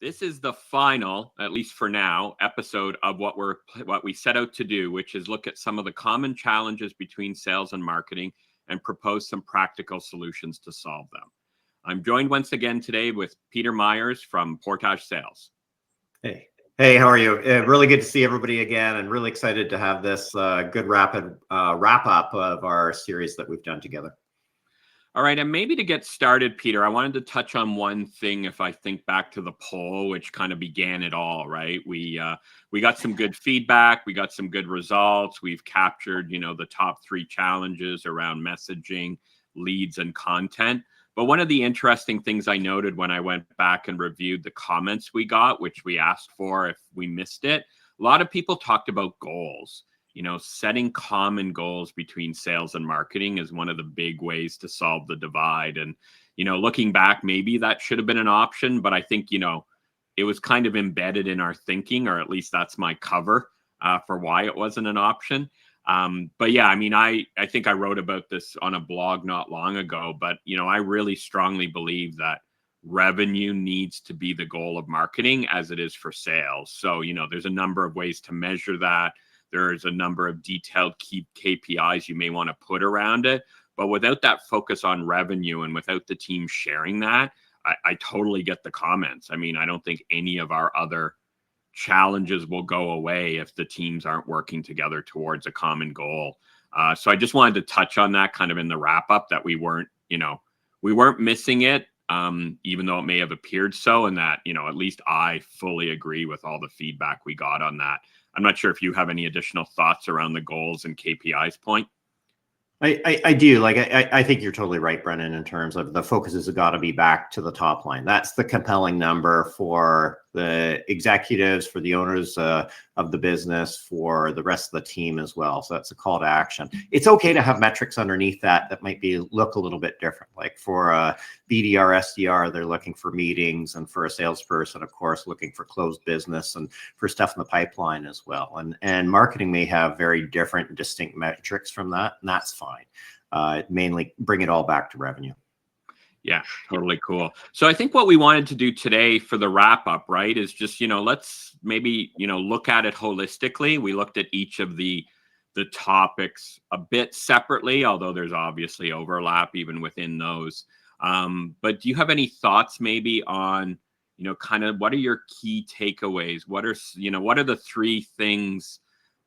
This is the final, at least for now, episode of what we set out to do, which is look at some of the common challenges between sales and marketing and propose some practical solutions to solve them. I'm joined once again today with Peter Myers from Portage Sales. Hey, how are you? Really good to see everybody again, and really excited to have this good rapid wrap up of our series that we've done together. All right, and maybe to get started, Peter, I wanted to touch on one thing. If I think back to the poll, which kind of began it all, right? We got some good feedback, we got some good results. We've captured, the top 3 challenges around messaging, leads, and content. But one of the interesting things I noted when I went back and reviewed the comments we got, which we asked for if we missed it, a lot of people talked about goals. Setting common goals between sales and marketing is one of the big ways to solve the divide. And, looking back, maybe that should have been an option, but I think, it was kind of embedded in our thinking, or at least that's my cover for why it wasn't an option. But yeah, I think I wrote about this on a blog not long ago, but, I really strongly believe that revenue needs to be the goal of marketing as it is for sales. So, there's a number of ways to measure that. There's a number of detailed key KPIs you may want to put around it. But without that focus on revenue and without the team sharing that, I totally get the comments. I don't think any of our other challenges will go away if the teams aren't working together towards a common goal. So I just wanted to touch on that kind of in the wrap up, that we weren't missing it, even though it may have appeared so, and that, at least I fully agree with all the feedback we got on that. I'm not sure if you have any additional thoughts around the goals and KPIs point. I do. I think you're totally right, Brennan, in terms of the focus has got to be back to the top line. That's the compelling number for the executives, for the owners of the business, for the rest of the team as well. So that's a call to action. It's okay to have metrics underneath that might look a little bit different. Like for a BDR, SDR, they're looking for meetings, and for a salesperson, of course, looking for closed business and for stuff in the pipeline as well. And marketing may have very different and distinct metrics from that, and that's fine. Mainly bring it all back to revenue. Yeah, totally cool. So I think what we wanted to do today for the wrap up, right, is just, let's maybe, look at it holistically. We looked at each of the topics a bit separately, although there's obviously overlap even within those. But do you have any thoughts maybe on, kind of what are your key takeaways? What are the 3 things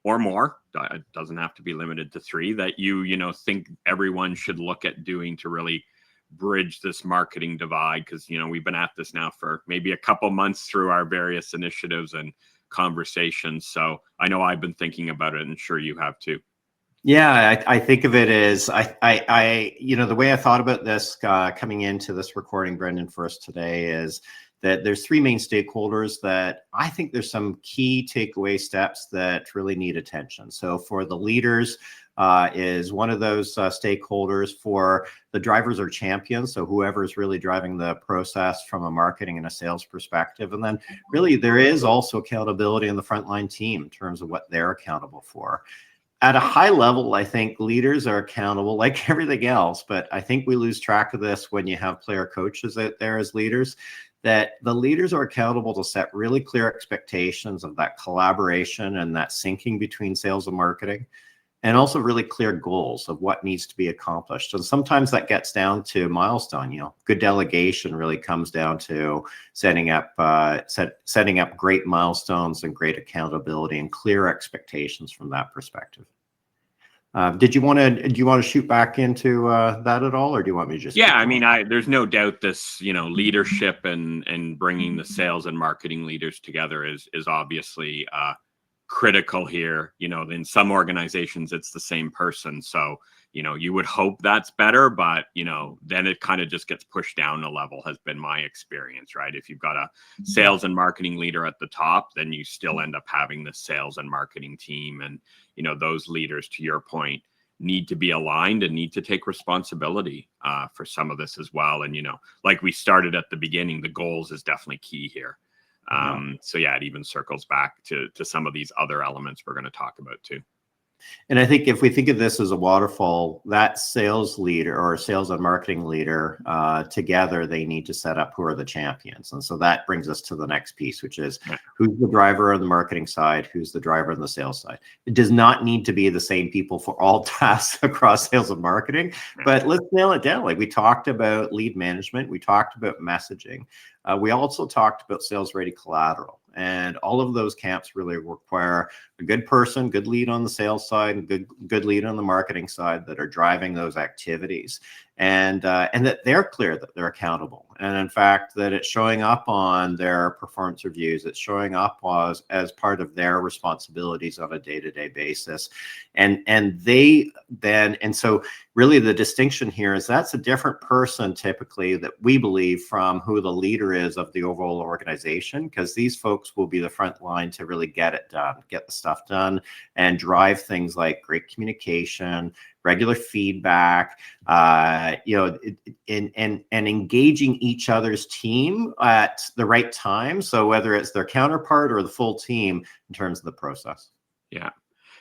or more, it doesn't have to be limited to 3, that you think everyone should look at doing to really bridge this marketing divide? Because we've been at this now for maybe a couple months through our various initiatives and conversations. So I know I've been thinking about it, and sure you have too. Yeah, I think of it as the way I thought about this coming into this recording, Brendan, for us today is that there's 3 main stakeholders that I think there's some key takeaway steps that really need attention. So for the leaders, is one of those stakeholders. For the drivers or champions, so whoever is really driving the process from a marketing and a sales perspective. And then really there is also accountability in the frontline team in terms of what they're accountable for. At a high level, I think leaders are accountable like everything else, but I think we lose track of this when you have player coaches out there as leaders, that the leaders are accountable to set really clear expectations of that collaboration and that syncing between sales and marketing, and also really clear goals of what needs to be accomplished. And sometimes that gets down to milestone. Good delegation really comes down to setting up great milestones and great accountability and clear expectations from that perspective. Do you want to shoot back into that at all, or do you want me to just? Yeah, there's no doubt this, leadership and bringing the sales and marketing leaders together is obviously critical here. In some organizations it's the same person, so you would hope that's better, but then it kind of just gets pushed down a level, has been my experience, right? If you've got a sales and marketing leader at the top, then you still end up having the sales and marketing team, and those leaders, to your point, need to be aligned and need to take responsibility for some of this as well. And like we started at the beginning, the goals is definitely key here. So yeah, it even circles back to some of these other elements we're going to talk about too. And I think if we think of this as a waterfall, that sales leader or sales and marketing leader together, they need to set up who are the champions. And so that brings us to the next piece, which is who's the driver on the marketing side, who's the driver on the sales side. It does not need to be the same people for all tasks across sales and marketing, but let's nail it down. Like we talked about lead management, we talked about messaging. We also talked about sales ready collateral, and all of those camps really require a good person, good lead on the sales side, and good lead on the marketing side that are driving those activities, and that they're clear that they're accountable, and in fact that it's showing up on their performance reviews, it's showing up as part of their responsibilities on a day-to-day basis, and they then and so really the distinction here is that's a different person typically that we believe from who the leader is of the overall organization, because these folks will be the front line to really get it done, get the stuff done, and drive things like great communication, regular feedback, and engaging each other's team at the right time. So whether it's their counterpart or the full team in terms of the process. Yeah.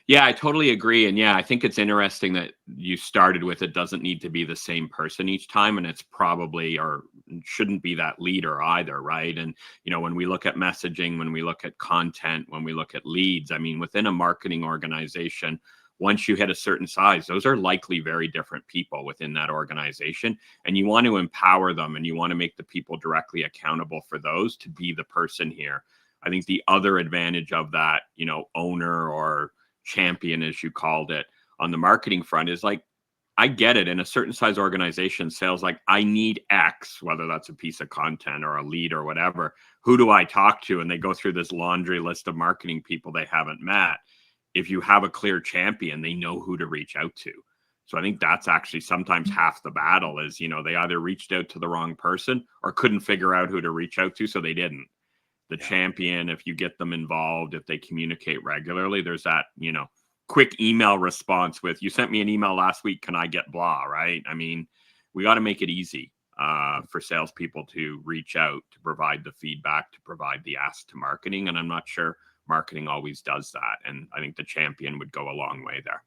Yeah, I totally agree. And yeah, I think it's interesting that you started with it doesn't need to be the same person each time. And it's probably or shouldn't be that leader either, right? And, when we look at messaging, when we look at content, when we look at leads, I mean, within a marketing organization, once you hit a certain size, those are likely very different people within that organization. And you want to empower them and you want to make the people directly accountable for those to be the person here. I think the other advantage of that, owner or champion, as you called it, on the marketing front is like, I get it. In a certain size organization, sales like, I need X, whether that's a piece of content or a lead or whatever. Who do I talk to? And they go through this laundry list of marketing people they haven't met. If you have a clear champion, they know who to reach out to. So I think that's actually sometimes half the battle is, they either reached out to the wrong person or couldn't figure out who to reach out to, so they didn't. The champion, if you get them involved, if they communicate regularly, there's that, quick email response with, you sent me an email last week, can I get blah, right? I mean, we got to make it easy for salespeople to reach out, to provide the feedback, to provide the ask to marketing. And I'm not sure marketing always does that. And I think the champion would go a long way there.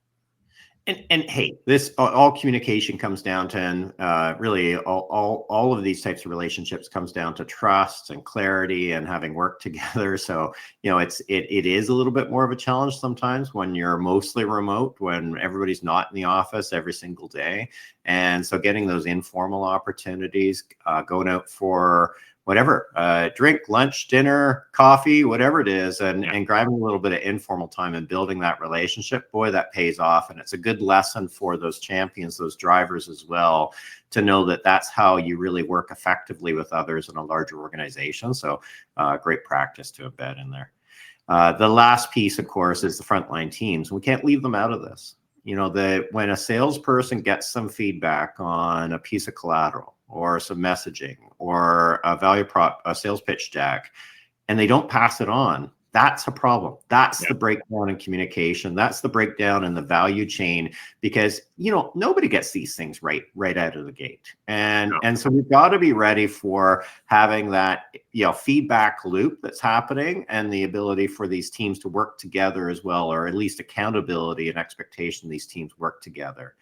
And hey, this all communication comes down to, and really all of these types of relationships comes down to trust and clarity and having worked together. So it is a little bit more of a challenge sometimes when you're mostly remote, when everybody's not in the office every single day, and so getting those informal opportunities, going out for whatever, drink, lunch, dinner, coffee, whatever it is, and grabbing a little bit of informal time and building that relationship, boy, that pays off. And it's a good lesson for those champions, those drivers as well, to know that that's how you really work effectively with others in a larger organization. So great practice to embed in there. The last piece, of course, is the frontline teams. We can't leave them out of this. When a salesperson gets some feedback on a piece of collateral or some messaging or a value prop, a sales pitch deck, and they don't pass it on, that's a problem. That's the breakdown in communication. That's the breakdown in the value chain, because nobody gets these things right out of the gate. And so we've got to be ready for having that feedback loop that's happening, and the ability for these teams to work together as well, or at least accountability and expectation these teams work together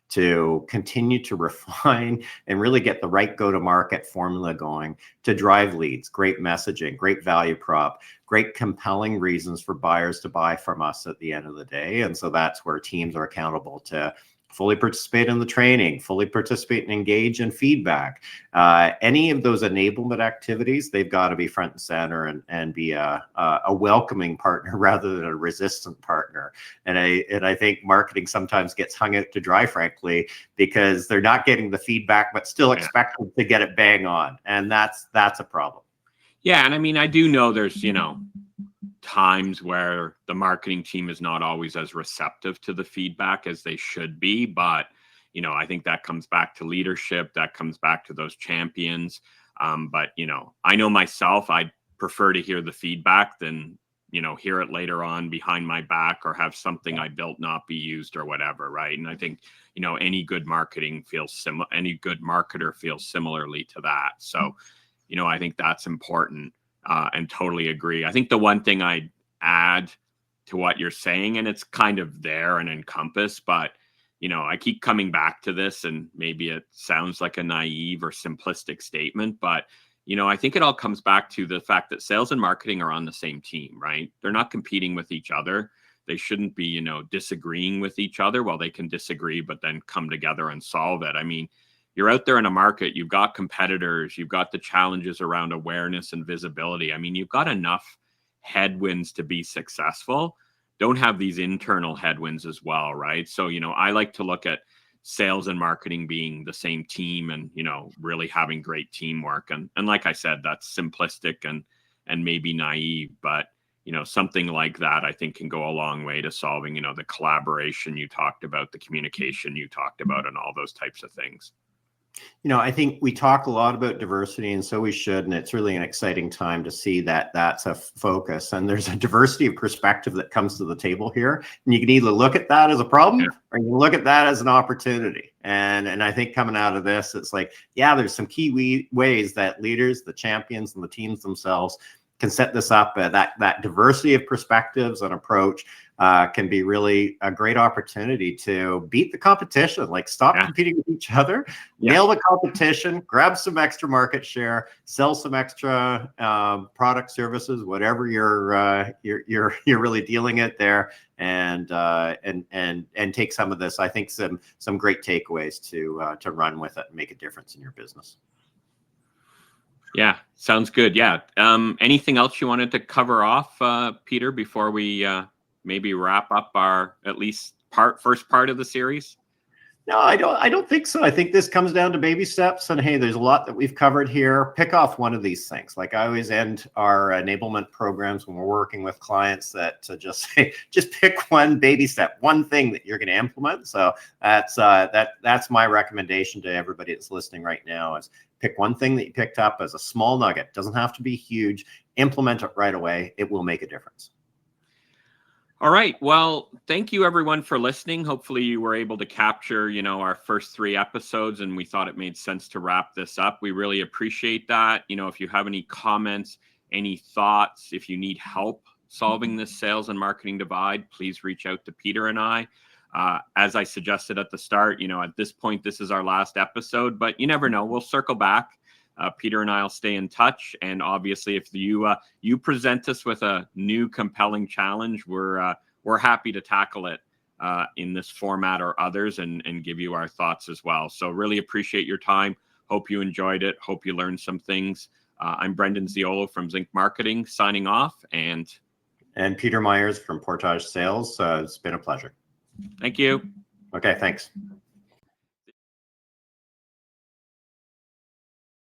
to continue to refine and really get the right go-to-market formula going to drive leads, great messaging, great value prop, great compelling reasons for buyers to buy from us at the end of the day. And so that's where teams are accountable to fully participate in the training, fully participate and engage in feedback. Any of those enablement activities, they've got to be front and center and be a welcoming partner rather than a resistant partner. And I think marketing sometimes gets hung out to dry, frankly, because they're not getting the feedback, but still expected to get it bang on. And that's a problem. Yeah. And I mean, I do know there's, times where the marketing team is not always as receptive to the feedback as they should be. But, I think that comes back to leadership, that comes back to those champions. But, I know myself, I'd prefer to hear the feedback than, hear it later on behind my back or have something I built not be used or whatever. Right. And I think, any good marketing any good marketer feels similarly to that. So, I think that's important. And totally agree. I think the one thing I'd add to what you're saying, and it's kind of there and encompassed, but I keep coming back to this, and maybe it sounds like a naive or simplistic statement, but I think it all comes back to the fact that sales and marketing are on the same team, right? They're not competing with each other. They shouldn't be, disagreeing with each other. Well, they can disagree, but then come together and solve it. I mean, you're out there in a market, you've got competitors, you've got the challenges around awareness and visibility. I mean, you've got enough headwinds to be successful. Don't have these internal headwinds as well, right? So, I like to look at sales and marketing being the same team, and really having great teamwork, and like I said, that's simplistic and maybe naive, but something like that I think can go a long way to solving the collaboration you talked about, the communication you talked about, and all those types of things. I think we talk a lot about diversity, and so we should, and it's really an exciting time to see that that's a focus, and there's a diversity of perspective that comes to the table here, and you can either look at that as a problem, or you can look at that as an opportunity. And I think coming out of this, it's like, yeah, there's some key ways that leaders, the champions, and the teams themselves can set this up. That diversity of perspectives and approach can be really a great opportunity to beat the competition. Like, stop competing with each other, nail the competition, grab some extra market share, sell some extra product, services, whatever you're really dealing it there, and take some of this. I think some great takeaways to run with it and make a difference in your business. Yeah, sounds good. Yeah. Anything else you wanted to cover off, Peter, before we maybe wrap up our at least first part of the series? No, I don't think so. I think this comes down to baby steps, and hey, there's a lot that we've covered here. Pick off one of these things. Like, I always end our enablement programs when we're working with clients that just say, just pick one baby step, one thing that you're going to implement. So that's my recommendation to everybody that's listening right now, is pick one thing that you picked up as a small nugget. It doesn't have to be huge. Implement it right away. It will make a difference. All right. Well, thank you everyone for listening. Hopefully you were able to capture, our first 3 episodes, and we thought it made sense to wrap this up. We really appreciate that. If you have any comments, any thoughts, if you need help solving this sales and marketing divide, please reach out to Peter and I. As I suggested at the start, at this point, this is our last episode, but you never know. We'll circle back. Peter and I will stay in touch. And obviously, if you present us with a new compelling challenge, we're happy to tackle it in this format or others, and give you our thoughts as well. So really appreciate your time. Hope you enjoyed it. Hope you learned some things. I'm Brendan Ziolo from Zinc Marketing, signing off. And Peter Myers from Portage Sales. It's been a pleasure. Thank you. Okay, thanks.